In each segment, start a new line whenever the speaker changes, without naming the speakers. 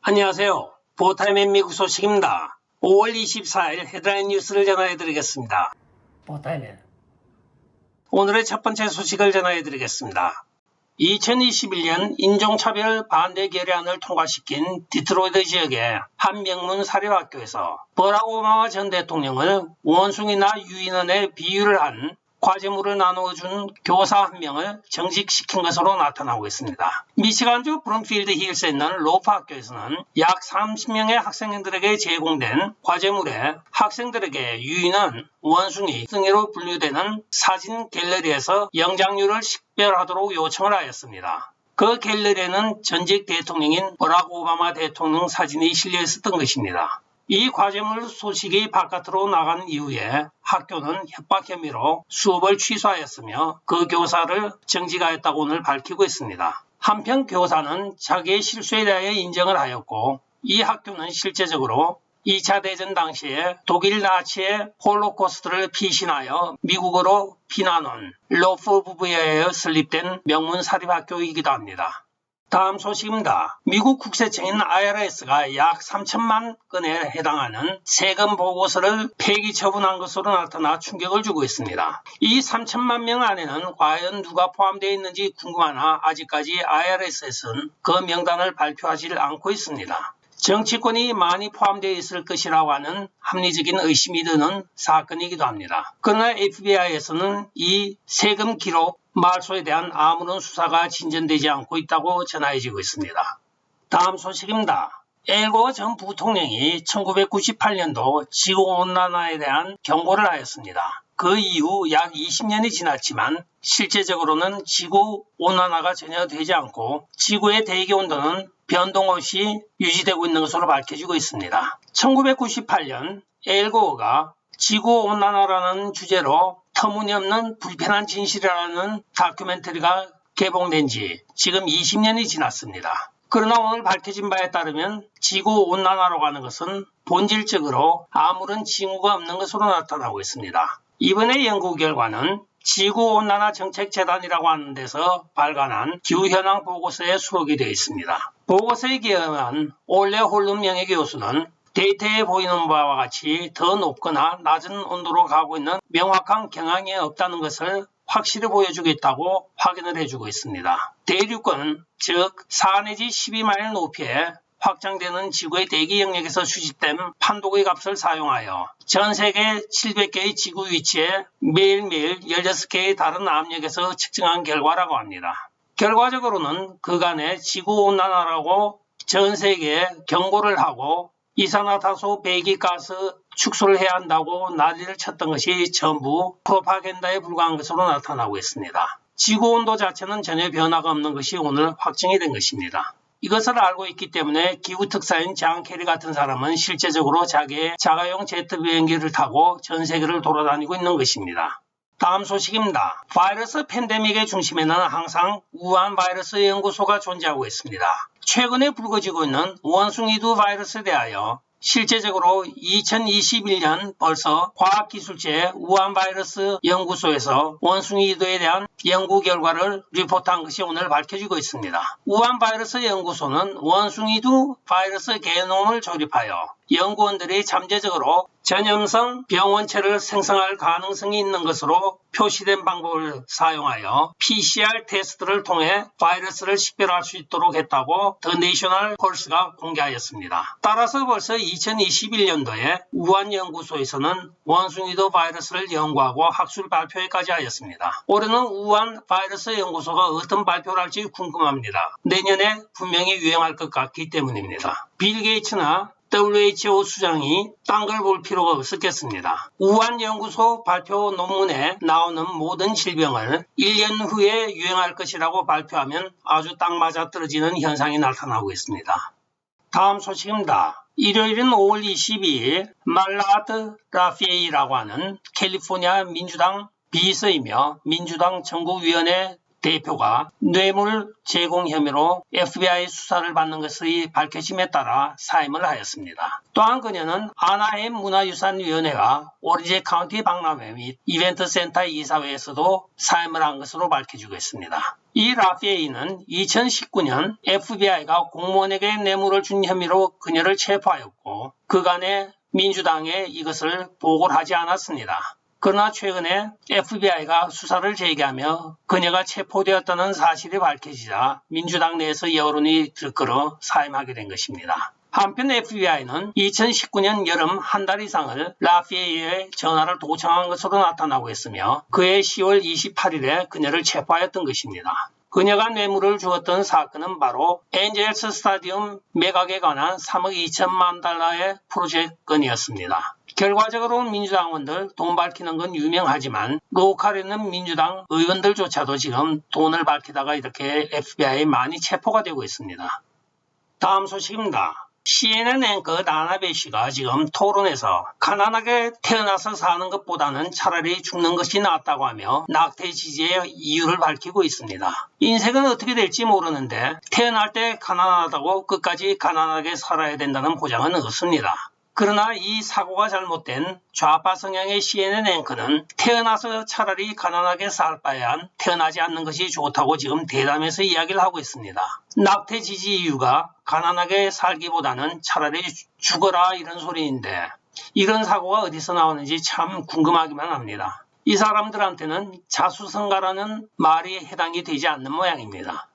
안녕하세요. 보타임의 미국 소식입니다. 5월 24일 헤드라인 뉴스를 전해드리겠습니다.
보타임에
오늘의 첫 번째 소식을 전해드리겠습니다. 2021년 인종차별 반대 결의안을 통과시킨 디트로이트 지역의 한 명문 사립학교에서 버락 오바마 전 대통령을 원숭이나 유인원에 비유를 한 과제물을 나누어준 교사 한 명을 정직시킨 것으로 나타나고 있습니다. 미시간주 브룸필드 힐스에 있는 로프 학교에서는 약 30명의 학생들에게 제공된 과제물에 학생들에게 유인원, 원숭이 등으로 분류되는 사진 갤러리에서 영장류를 식별하도록 요청을 하였습니다. 그 갤러리에는 전직 대통령인 버락 오바마 대통령 사진이 실려 있었던 것입니다. 이 과제물 소식이 바깥으로 나간 이후에 학교는 협박 혐의로 수업을 취소하였으며 그 교사를 정직하였다고 오늘 밝히고 있습니다. 한편 교사는 자기의 실수에 대해 인정을 하였고 이 학교는 실제적으로 2차 대전 당시에 독일 나치의 홀로코스트를 피신하여 미국으로 피난온 로프 부부에 의해 설립된 명문 사립학교이기도 합니다. 다음 소식입니다. 미국 국세청인 IRS가 약 3천만 건에 해당하는 세금 보고서를 폐기 처분한 것으로 나타나 충격을 주고 있습니다. 이 3천만 명 안에는 과연 누가 포함되어 있는지 궁금하나 아직까지 IRS에서는 그 명단을 발표하지 않고 있습니다. 정치권이 많이 포함되어 있을 것이라고 하는 합리적인 의심이 드는 사건이기도 합니다. 그러나 FBI에서는 이 세금 기록 말소에 대한 아무런 수사가 진전되지 않고 있다고 전해지고 있습니다. 다음 소식입니다. 엘고어 전 부통령이 1998년도 지구온난화에 대한 경고를 하였습니다. 그 이후 약 20년이 지났지만 실제적으로는 지구온난화가 전혀 되지 않고 지구의 대기온도는 변동 없이 유지되고 있는 것으로 밝혀지고 있습니다. 1998년 엘고어가 지구온난화라는 주제로 터무니없는 불편한 진실이라는 다큐멘터리가 개봉된 지 지금 20년이 지났습니다. 그러나 오늘 밝혀진 바에 따르면 지구온난화라고 하는 것은 본질적으로 아무런 징후가 없는 것으로 나타나고 있습니다. 이번의 연구 결과는 지구온난화 정책재단이라고 하는 데서 발간한 기후현황 보고서에 수록이 되어 있습니다. 보고서에 의하면 올레 홀룸 명예교수는 데이터에 보이는 바와 같이 더 높거나 낮은 온도로 가고 있는 명확한 경향이 없다는 것을 확실히 보여주고 있다고 확인을 해주고 있습니다. 대륙권, 즉 4 내지 12마일 높이에 확장되는 지구의 대기 영역에서 수집된 판도의 값을 사용하여 전 세계 700개의 지구 위치에 매일매일 16개의 다른 압력에서 측정한 결과라고 합니다. 결과적으로는 그간의 지구온난화라고 전 세계에 경고를 하고 이산화탄소 배기가스 축소를 해야 한다고 난리를 쳤던 것이 전부 프로파간다에 불과한 것으로 나타나고 있습니다. 지구온도 자체는 전혀 변화가 없는 것이 오늘 확정이 된 것입니다. 이것을 알고 있기 때문에 기후특사인 장 캐리 같은 사람은 실제적으로 자기의 자가용 제트 비행기를 타고 전 세계를 돌아다니고 있는 것입니다. 다음 소식입니다. 바이러스 팬데믹의 중심에는 항상 우한 바이러스 연구소가 존재하고 있습니다. 최근에 불거지고 있는 원숭이두 바이러스에 대하여 실제적으로 2021년 벌써 과학기술체 우한 바이러스 연구소에서 원숭이두에 대한 연구 결과를 리포트한 것이 오늘 밝혀지고 있습니다. 우한 바이러스 연구소는 원숭이두 바이러스 게놈을 조립하여 연구원들이 잠재적으로 전염성 병원체를 생성할 가능성이 있는 것으로 표시된 방법을 사용하여 PCR 테스트를 통해 바이러스를 식별할 수 있도록 했다고 더 내셔널 폴스가 공개하였습니다. 따라서 벌써 2021년도에 우한 연구소에서는 원숭이도 바이러스를 연구하고 학술 발표회까지 하였습니다. 올해는 우한 바이러스 연구소가 어떤 발표를 할지 궁금합니다. 내년에 분명히 유행할 것 같기 때문입니다. 빌 게이츠나 WHO 수장이 딴 걸 볼 필요가 없었겠습니다. 우한 연구소 발표 논문에 나오는 모든 질병을 1년 후에 유행할 것이라고 발표하면 아주 딱 맞아떨어지는 현상이 나타나고 있습니다. 다음 소식입니다. 일요일은 5월 22일 말라드 라피에이라고 하는 캘리포니아 민주당 비서이며 민주당 전국위원회 대표가 뇌물 제공 혐의로 FBI 수사를 받는 것이 밝혀짐에 따라 사임을 하였습니다. 또한 그녀는 아나헤임 문화유산위원회와 오리지 카운티 박람회 및 이벤트 센터 이사회에서도 사임을 한 것으로 밝혀지고 있습니다. 이 라피에이는 2019년 FBI가 공무원에게 뇌물을 준 혐의로 그녀를 체포하였고 그간에 민주당에 이것을 보고를 하지 않았습니다. 그러나 최근에 FBI가 수사를 재개하며 그녀가 체포되었다는 사실이 밝혀지자 민주당 내에서 여론이 들끓어 사임하게 된 것입니다. 한편 FBI는 2019년 여름 한 달 이상을 라피에이의 전화를 도청한 것으로 나타나고 있으며 그해 10월 28일에 그녀를 체포하였던 것입니다. 그녀가 뇌물을 주었던 사건은 바로 엔젤스 스타디움 매각에 관한 3억 2천만 달러의 프로젝트 건이었습니다. 결과적으로 민주당원들 돈 밝히는 건 유명하지만 로컬에 있는 민주당 의원들조차도 지금 돈을 밝히다가 이렇게 FBI에 많이 체포가 되고 있습니다. 다음 소식입니다. CNN 앵커 나나베 씨가 지금 토론에서 가난하게 태어나서 사는 것보다는 차라리 죽는 것이 낫다고 하며 낙태 지지의 이유를 밝히고 있습니다. 인생은 어떻게 될지 모르는데 태어날 때 가난하다고 끝까지 가난하게 살아야 된다는 보장은 없습니다. 그러나 이 사고가 잘못된 좌파 성향의 CNN 앵커는 태어나서 차라리 가난하게 살 바에야 태어나지 않는 것이 좋다고 지금 대담해서 이야기를 하고 있습니다. 낙태 지지 이유가 가난하게 살기보다는 차라리 죽어라 이런 소리인데 이런 사고가 어디서 나오는지 참 궁금하기만 합니다. 이 사람들한테는 자수성가라는 말이 해당이 되지 않는 모양입니다.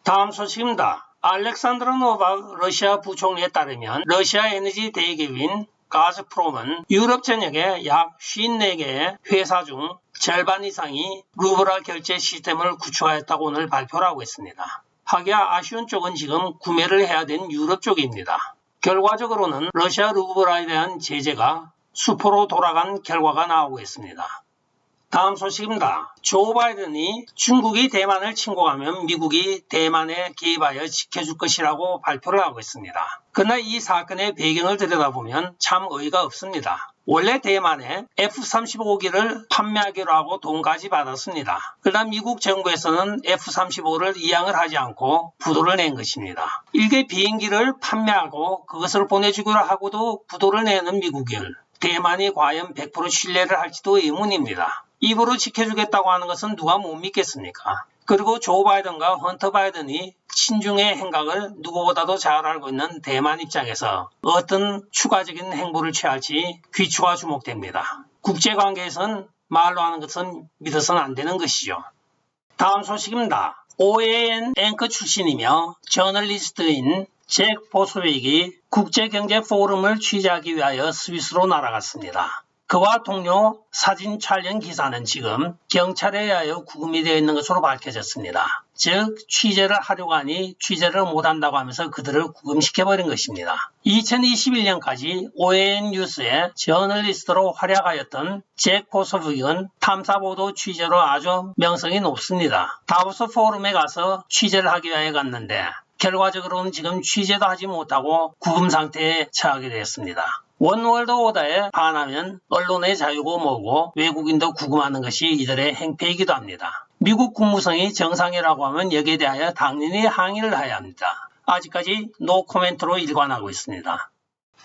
다음 소식입니다. 알렉산드로 노박 러시아 부총리에 따르면 러시아 에너지 대기업인 가즈프롬은 유럽 전역에 약 54개의 회사 중 절반 이상이 루블화 결제 시스템을 구축하였다고 오늘 발표를 하고 있습니다. 하기야 아쉬운 쪽은 지금 구매를 해야 되는 유럽 쪽입니다. 결과적으로는 러시아 루블화에 대한 제재가 수포로 돌아간 결과가 나오고 있습니다. 다음 소식입니다. 조 바이든이 중국이 대만을 침공하면 미국이 대만에 개입하여 지켜줄 것이라고 발표를 하고 있습니다. 그러나 이 사건의 배경을 들여다보면 참 어이가 없습니다. 원래 대만에 F-35기를 판매하기로 하고 돈까지 받았습니다. 그러나 미국 정부에서는 F-35를 이양을 하지 않고 부도를 낸 것입니다. 일개 비행기를 판매하고 그것을 보내주기로 하고도 부도를 내는 미국을 대만이 과연 100% 신뢰를 할지도 의문입니다. 입으로 지켜주겠다고 하는 것은 누가 못 믿겠습니까? 그리고 조 바이든과 헌터 바이든이 친중의 행각을 누구보다도 잘 알고 있는 대만 입장에서 어떤 추가적인 행보를 취할지 귀추가 주목됩니다. 국제관계에선 말로 하는 것은 믿어서는 안 되는 것이죠. 다음 소식입니다. OAN 앵커 출신이며 저널리스트인 잭 보스윅이 국제경제포럼을 취재하기 위하여 스위스로 날아갔습니다. 그와 동료 사진 촬영 기사는 지금 경찰에 의하여 구금이 되어 있는 것으로 밝혀졌습니다. 즉 취재를 하려고 하니 취재를 못한다고 하면서 그들을 구금시켜버린 것입니다. 2021년까지 OAN 뉴스의 저널리스트로 활약하였던 잭 보스윅은 탐사보도 취재로 아주 명성이 높습니다. 다보스 포럼에 가서 취재를 하기 위하여 갔는데 결과적으로는 지금 취재도 하지 못하고 구금 상태에 처하게 되었습니다. 원월드 오더에 반하면 언론의 자유고 뭐고 외국인도 구금하는 것이 이들의 행패이기도 합니다. 미국 국무성이 정상이라고 하면 여기에 대하여 당연히 항의를 해야 합니다. 아직까지 노 코멘트로 일관하고 있습니다.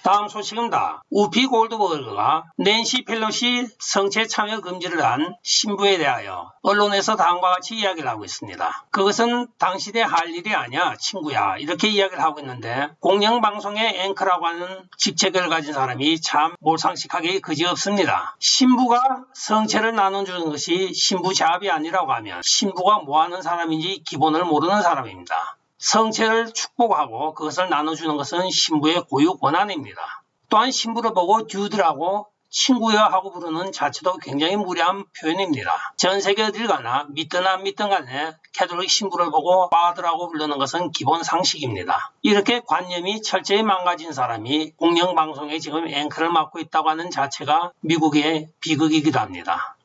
다음 소식입니다. 우피 골드버그가 낸시 펠로시 성체 참여 금지를 한 신부에 대하여 언론에서 다음과 같이 이야기를 하고 있습니다. 그것은 당신의 할 일이 아니야 친구야 이렇게 이야기를 하고 있는데 공영방송의 앵커라고 하는 직책을 가진 사람이 참 몰상식하게 그지없습니다. 신부가 성체를 나눠주는 것이 신부 자합이 아니라고 하면 신부가 뭐하는 사람인지 기본을 모르는 사람입니다. 성체를 축복하고 그것을 나눠주는 것은 신부의 고유 권한입니다. 또한 신부를 보고 듀드라고 친구야 하고 부르는 자체도 굉장히 무례한 표현입니다. 전 세계 어딜 가나 믿든 안 믿든 간에 캐톨릭 신부를 보고 파더라고 부르는 것은 기본 상식입니다. 이렇게 관념이 철저히 망가진 사람이 공영방송에 지금 앵커를 맡고 있다고 하는 자체가 미국의 비극이기도 합니다.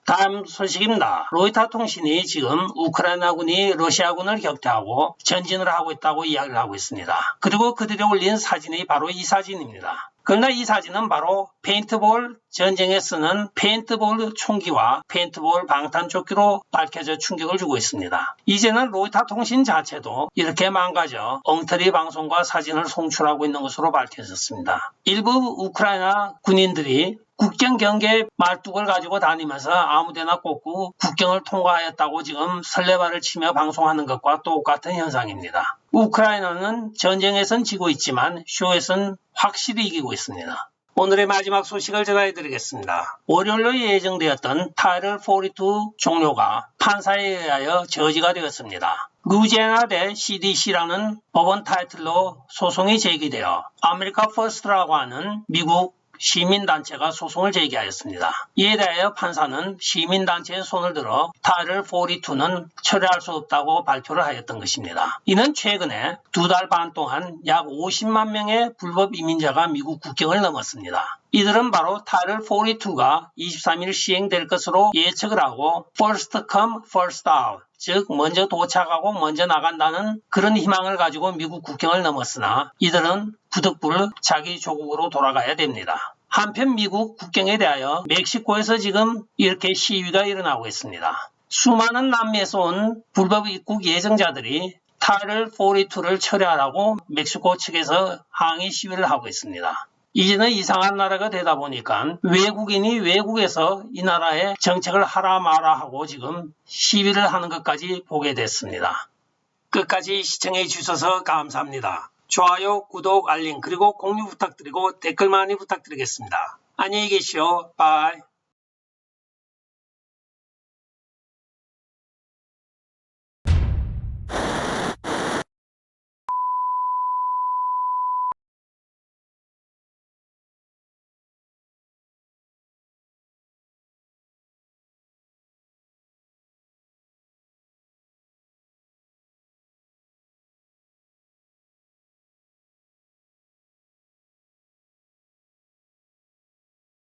다음 소식입니다. 로이터 통신이 지금 우크라이나군이 러시아군을 격퇴하고 전진을 하고 있다고 이야기를 하고 있습니다. 그리고 그들이 올린 사진이 바로 이 사진입니다. 그러나 이 사진은 바로 페인트볼 전쟁에 쓰는 페인트볼 총기와 페인트볼 방탄조끼로 밝혀져 충격을 주고 있습니다. 이제는 로이터 통신 자체도 이렇게 망가져 엉터리 방송과 사진을 송출하고 있는 것으로 밝혀졌습니다. 일부 우크라이나 군인들이 국경 경계 말뚝을 가지고 다니면서 아무데나 꽂고 국경을 통과하였다고 지금 설레발을 치며 방송하는 것과 똑같은 현상입니다. 우크라이나는 전쟁에선 지고 있지만 쇼에선 확실히 이기고 있습니다. 오늘의 마지막 소식을 전해드리겠습니다. 월요일로 예정되었던 타이틀 42 종료가 판사에 의하여 저지가 되었습니다. 루지애나 대 CDC라는 법원 타이틀로 소송이 제기되어 아메리카 퍼스트라고 하는 미국 시민단체가 소송을 제기하였습니다. 이에 대하여 판사는 시민단체의 손을 들어 타이틀 42는 철회할 수 없다고 발표를 하였던 것입니다. 이는 최근에 2달 반 동안 약 50만 명의 불법 이민자가 미국 국경을 넘었습니다. 이들은 바로 타이틀 42가 23일 시행될 것으로 예측을 하고 First come, first out, 즉 먼저 도착하고 먼저 나간다는 그런 희망을 가지고 미국 국경을 넘었으나 이들은 부득불 자기 조국으로 돌아가야 됩니다. 한편 미국 국경에 대하여 멕시코에서 지금 이렇게 시위가 일어나고 있습니다. 수많은 남미에서 온 불법 입국 예정자들이 타이틀 42를 철회하라고 멕시코 측에서 항의 시위를 하고 있습니다. 이제는 이상한 나라가 되다 보니까 외국인이 외국에서 이 나라의 정책을 하라 마라 하고 지금 시위를 하는 것까지 보게 됐습니다. 끝까지 시청해 주셔서 감사합니다. 좋아요, 구독, 알림 그리고 공유 부탁드리고 댓글 많이 부탁드리겠습니다. 안녕히 계시오. 바이.